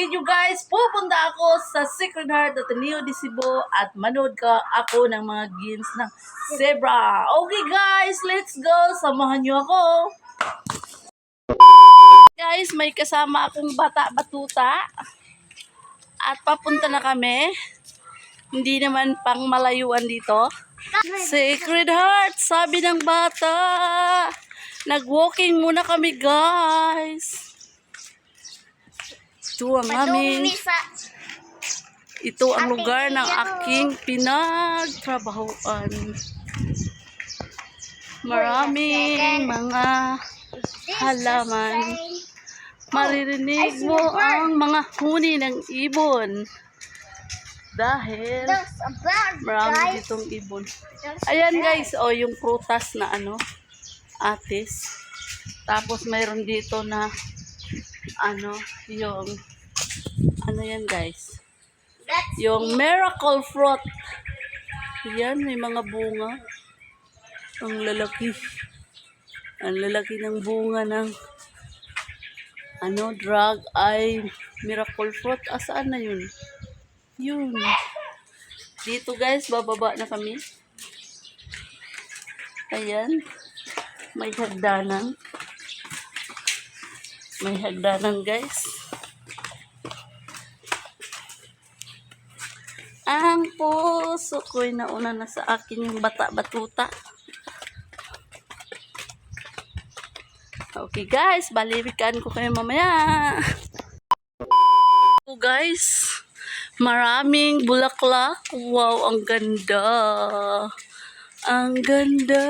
video guys, pupunta ako sa Sacred Heart Ateneo de Cebu at manood ako ng mga games ng zebra. Okay guys, let's go! Samahan nyo ako! Guys, may kasama akong bata-batuta at papunta na kami. Hindi naman pang malayuan dito. Sacred Heart, sabi ng bata. Nag-walking muna kami guys. Ito ang lugar ng aking pinagtrabahoan. Maraming mga halaman. Maririnig mo ang mga huni ng ibon. Dahil marami ditong ibon. Ayan guys, oh, yung prutas na atis. Tapos mayroon dito na yung yan guys, yung miracle fruit. Yan, may mga bunga. Ang lalaki ng bunga ng drug ay miracle fruit. Asaan na yun? Yun dito guys, bababa na kami. Ayan, may hagdanan guys. Ang puso ko'y nauna na sa akin yung bata-batuta. Okay guys, balikan ko kayo mamaya. So guys, maraming bulaklak. Wow, ang ganda. Ang ganda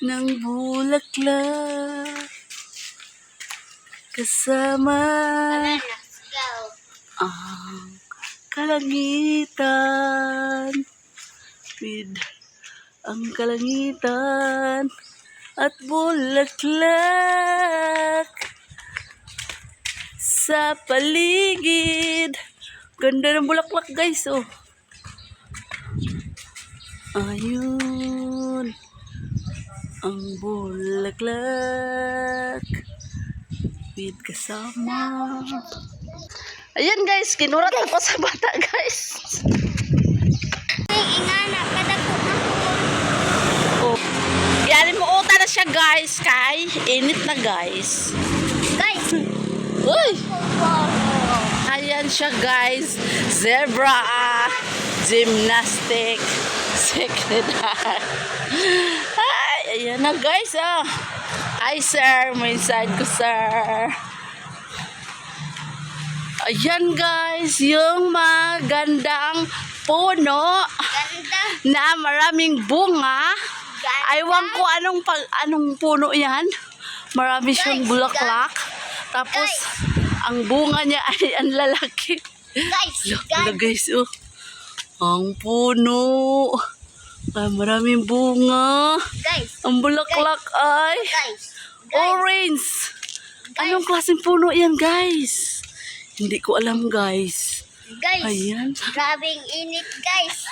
ng bulaklak. Kasama ang kalangitan, with ang kalangitan at bulaklak sa paligid. Ganda ng bulaklak guys, oh. Ayun ang bulaklak with kasama. Ayan guys, kinurat ako sa bata guys. Oh. Yan mo uta na siya guys, kay init na guys. Uy. Ayan siya guys, zebra gymnastic Sacred Heart. Ayan na guys, oh. Hi sir, may side ko sir. Ayan guys, yung magandang puno na maraming bunga. Aywan ko anong puno yan. Marami siyang bulaklak. Tapos ang bunga niya ay ang lalaki. Guys, oh. Ang puno ay maraming bunga. Ang bulaklak ay orange. Anong klaseng puno yan guys? Hindi ko alam guys. Ayan. Grabing init guys.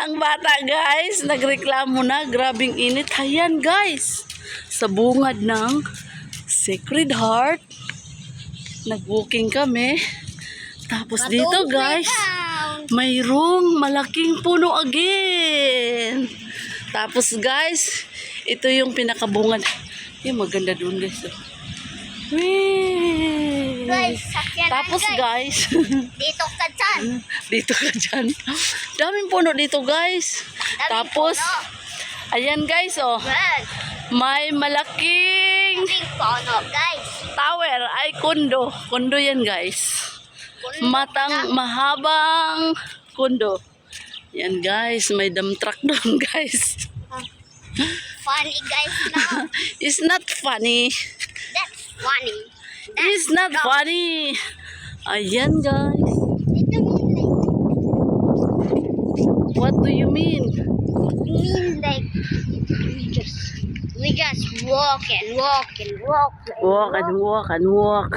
Ang bata guys, nagreklamo na, grabing init. Ayan guys, sa bungad ng Sacred Heart, nag-walking kami. Tapos dito guys, mayroong malaking puno again. Tapos guys, ito yung pinakabungad. Yung maganda doon guys. Guys, tapos guys, dito ka dyan. Dito ka dyan. Daming puno dito guys. Tapos, ayan guys, oh. May malaking Puno guys. tower ay kundo. Kundo yan guys. Mahabang kundo. Yan guys, may dump truck doon guys. Funny guys now. It's not funny. That's funny. It's not funny. Ayan guys. What do you mean? We mean like we just walk and walk and walk. Walk and walk and walk.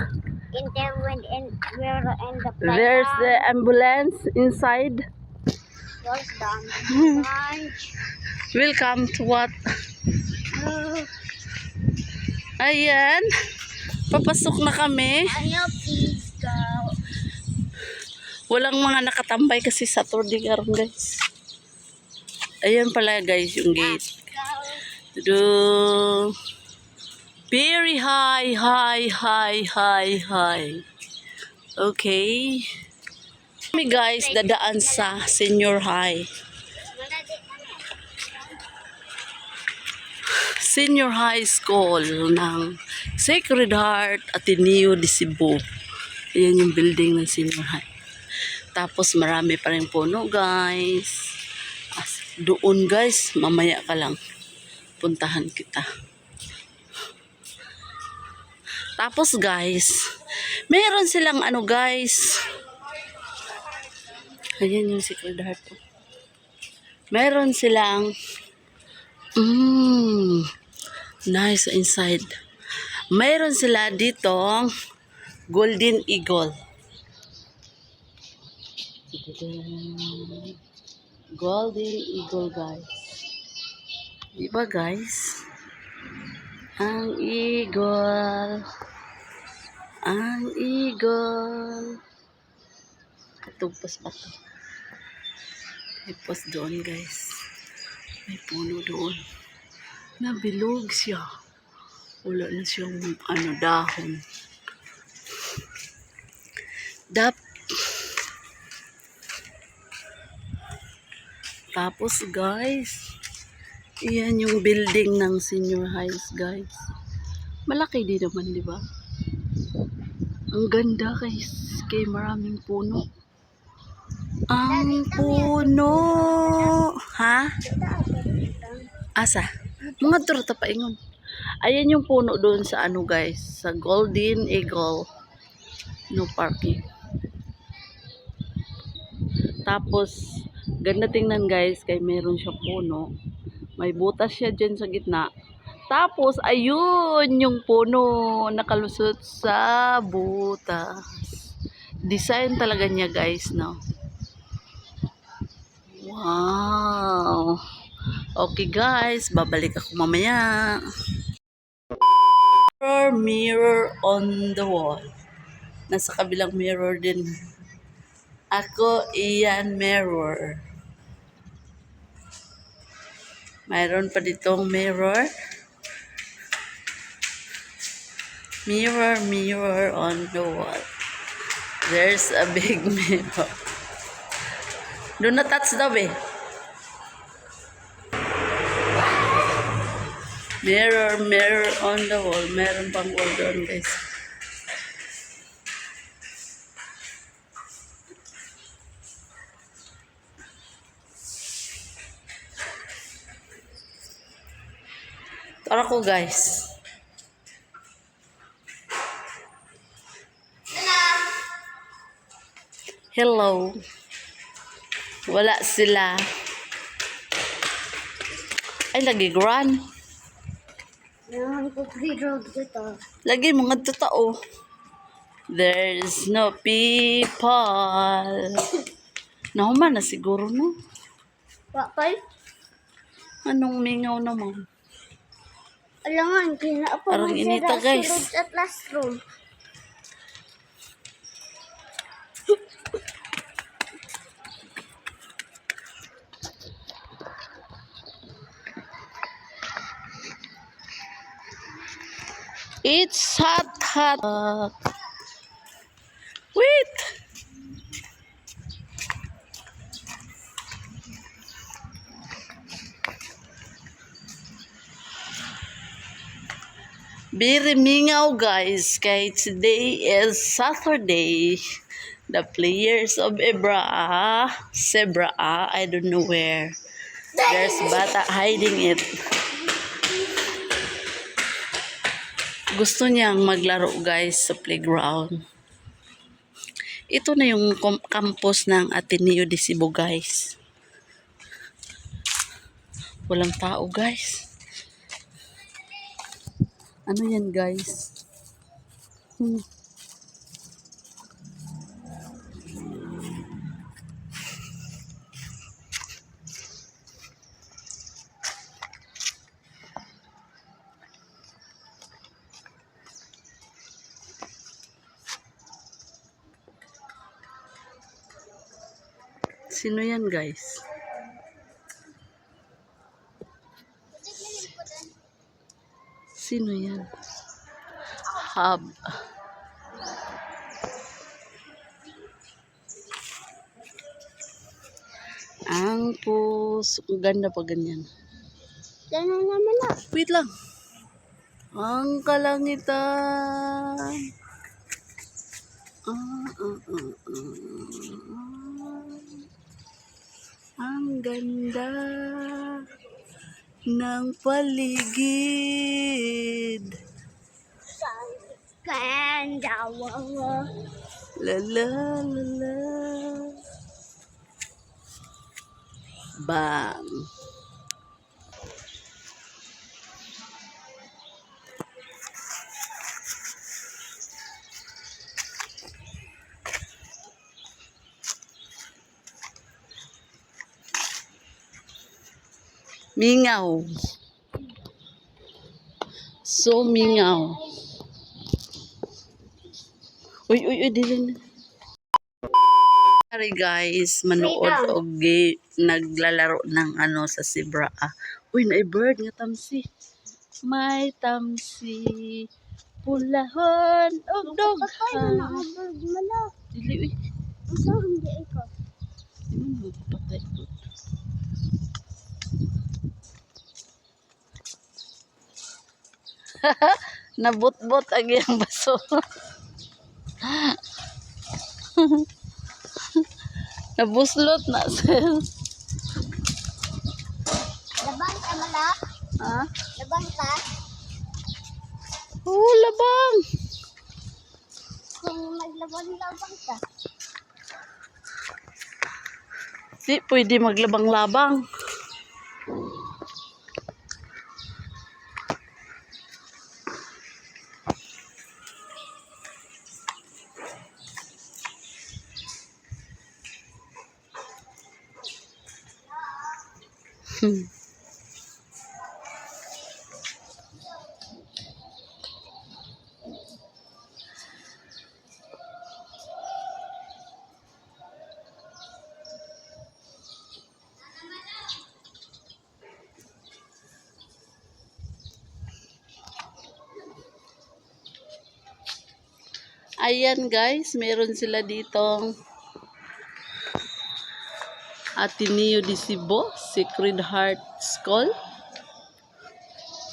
And then we're in the playground. There's the ambulance inside. There's the ambulance. Welcome to what? Ayan. Papasok na kami. Ayaw, please go. Walang mga nakatambay kasi Saturday karon guys. Ayan pala guys yung gate. Tudu. Very high, high, high, high, high. Okay. Kami guys, dadaan sa senior high. Senior high school ng Sacred Heart Ateneo de Cebu. Ayan yung building ng senior high. Tapos marami pa rin puno guys. Doon guys, mamaya ka lang. Puntahan kita. Tapos guys, meron silang ano guys. Ayan yung Sacred Heart. Meron silang nice inside. Meron sila ditong Golden Eagle. Golden Eagle guys. Diba guys? Ang eagle. Ang eagle. Katugpas pa to. Tapos doon guys. May puno doon. Nabilog siya. Wala na siyang dahon. Tapos guys, iyan yung building ng senior highs guys. Malaki din naman, di ba? Ang ganda guys, kay maraming puno. Ang puno! Ha? Asa? Mga turta pa ingon. Ayan yung puno doon sa ano guys, sa Golden Eagle. No parking. Tapos, ganda tingnan guys, kay meron siya puno. May butas siya dyan sa gitna. Tapos, ayun yung puno nakalusot sa butas. Design talaga niya guys, no? Wow! Okay guys, babalik ako mamaya. Mirror on the wall. Nasa kabilang mirror din. Ako, iyan mirror. Mayroon pa ditong mirror. Mirror, mirror on the wall. There's a big mirror. Do not touch daw eh. Mirror, mirror on the wall. Meron pang wall doon guys. Tara ko guys. Hello. Wala sila. Ay, lagi gran. Lagi mga totoo. There's no people. Nahuman na siguro, no? Bakal? Anong mingaw naman? Alangan, kina pa Parang inita, guys. Sulod at last room. It's hot, hot. Wait! Very mingaw guys, kay today is Saturday. The players of Zebra, I don't know where. There's bata hiding it. Gusto niyang maglaro guys sa playground. Ito na yung campus ng Ateneo de Cebu guys. Walang tao guys. Ano yan guys? Sino yan, guys? Sino yan? Hub. Ang puso. Ang ganda pa ganyan. Ganun naman na. Wait lang. Ang kalangitan. Ang ganda ng paligid. Ganda. La la la la. Bang. Mingaw. So mingaw. Uy, dili. Sorry guys, manood og naglalaro ng ano sa zebra. Uy, na bird nga tamsi. May tamsi. Pulahon og doghan. Dili uy. So, hindi ikaw. Ano patay ko? Nabot-bot ang iyang baso. Nabuslot na sir. Labang ka mala? Ha? Labang ka? Oh, labang. Kung maglabang-labang ka. Di pwede maglabang-labang. Ayan guys, meron sila ditong Ateneo de Cebu, Sacred Heart School.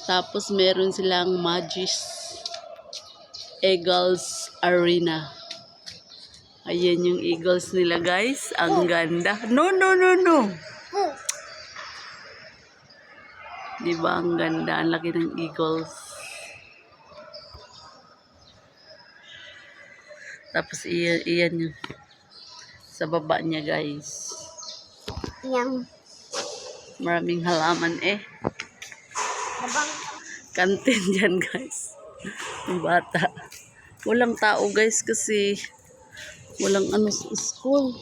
Tapos meron silang Magis Eagles Arena. Ayan yung Eagles nila guys. Ang ganda. No. Diba ang ganda? Ang laki ng Eagles. Tapos iyan yung sa baba niya guys. Yang Maraming halaman labang Kantin dyan guys. Ang bata. Walang tao guys kasi walang ano sa school.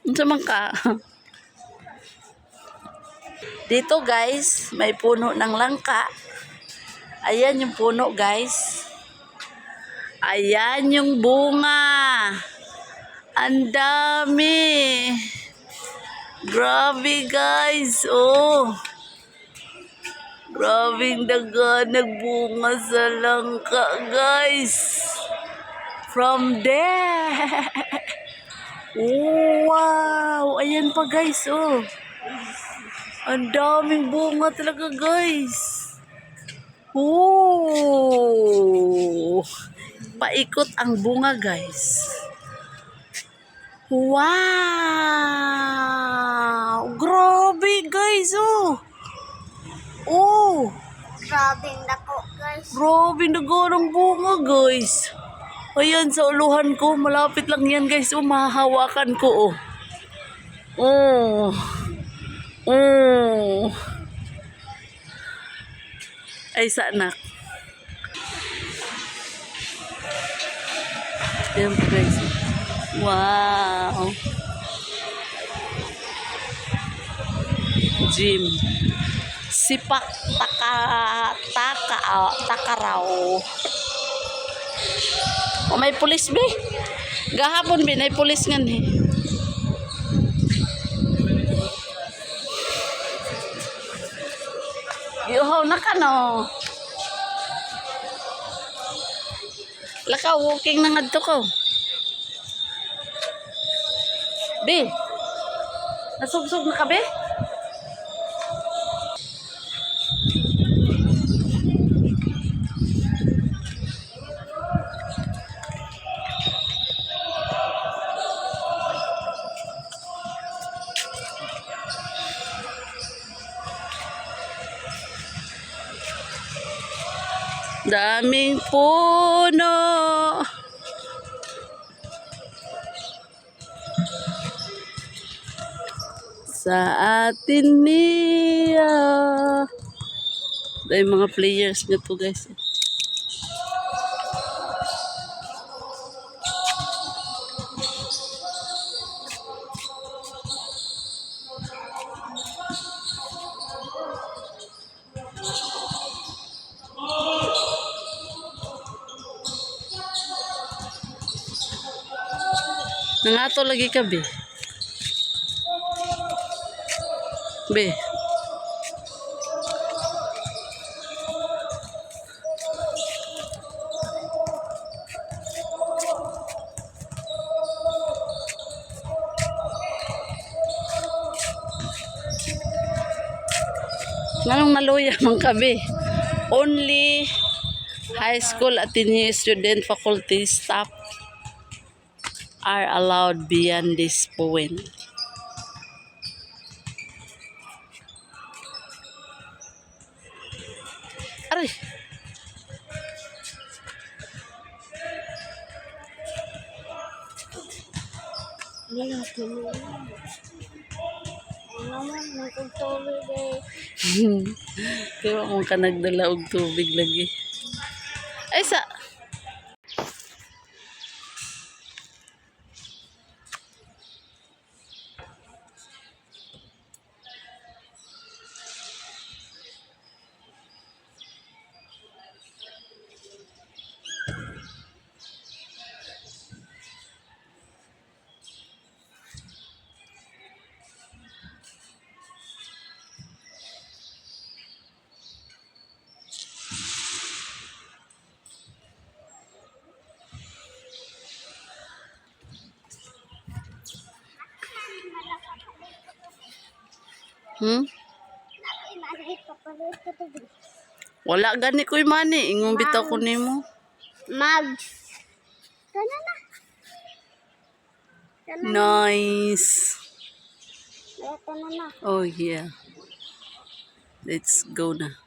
Unsa man ka? Dito guys, may puno ng langka. Ayan yung puno guys. Ayan yung bunga. Ang dami. Grabe guys. Oh. Grabe daga nagbunga sa langka guys. From there. Wow. Ayan pa guys. Oh. Ang daming bunga talaga guys. Oh. Paikot ang bunga guys. Wow. Grabe guys oh. Oh. grabe nako guys. Grabe nagorong bunga guys. Ayan sa uluhan ko. Malapit lang yan guys. Oh, mahahawakan ko oh. Oh. Oh. Ay, saanak. Ayan po guys. Wow. Gym. Sipak takaraw. O may pulis be. Gahapon be may pulis ngan eh. Yuhaw na ka no. Laka walking na ngadto ko. Be. Nasugsog na ka be? Daming puno. Sa atin niya. Dahil mga players nyo to guys. Nangato lagi ka, be. Be. Nganong naluya man ka, be? Only high school Ateneo student faculty staff are allowed beyond this point. Aray. Wala ko mo. Naman, nagtutulog eh. Kaya kung ka nagdala og tubig lagi. Ay sa... Wala gani ko'y mani. Ingon bitaw ko nimo. Mags. Kana na. Nice. Kana na. Oh yeah. Let's go na.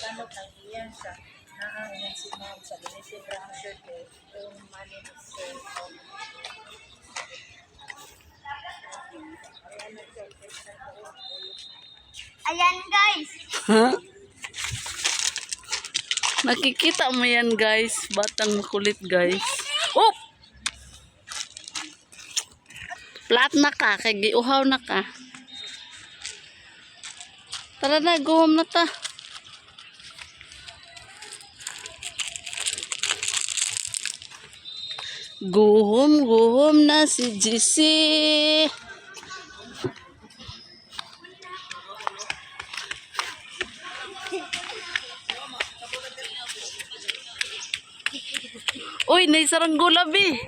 Ano kang iyan sa naangan si ma'am sa benefit transfer ko yung money na sir. Ayan guys. Huh? Nakikita mo yan guys. Batang makulit guys. Oh! Flat na ka. Kay giuhaw na ka. Tara na. Guhom na ta. Guhom na si GC. Uy, naisaranggola, be.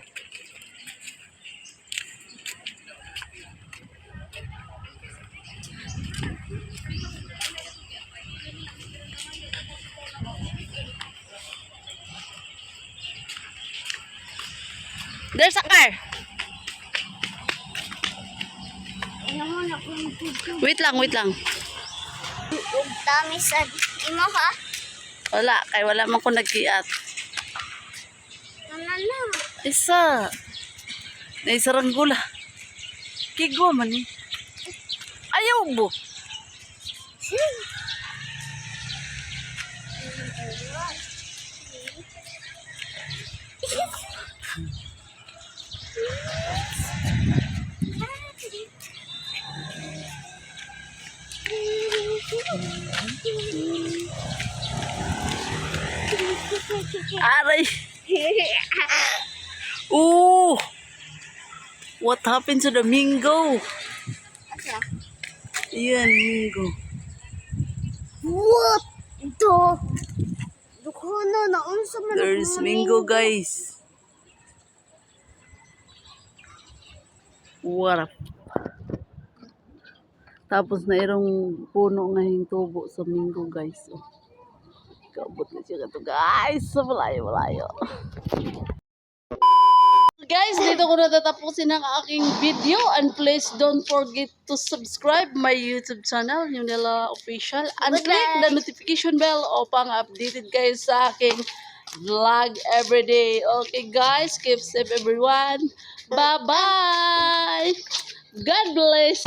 There's a car. Ano mo na kung tutu. Wait lang, wait lang. Dami sa imo ha. Wala, kay wala man ko nagkiat. Ano na. Isa. Naisaranggola. Kigo man eh. Ayaw mo. Aray. Ooh. What happened to the Mingo? Asa? Yan, Mingo. What? Ito. Dukono na unsa man. There's Mingo, guys. What up? Tapos na irong puno nga hintubo sa Mingo, guys. Oh. Kabot na siya kato, guys. Sa malayo-malayo. Guys, dito ko natatapusin ang aking video. And please don't forget to subscribe my YouTube channel, yung nila official. And click the notification bell upang updated kayo sa aking vlog everyday. Okay guys, keep safe everyone. Bye-bye! God bless!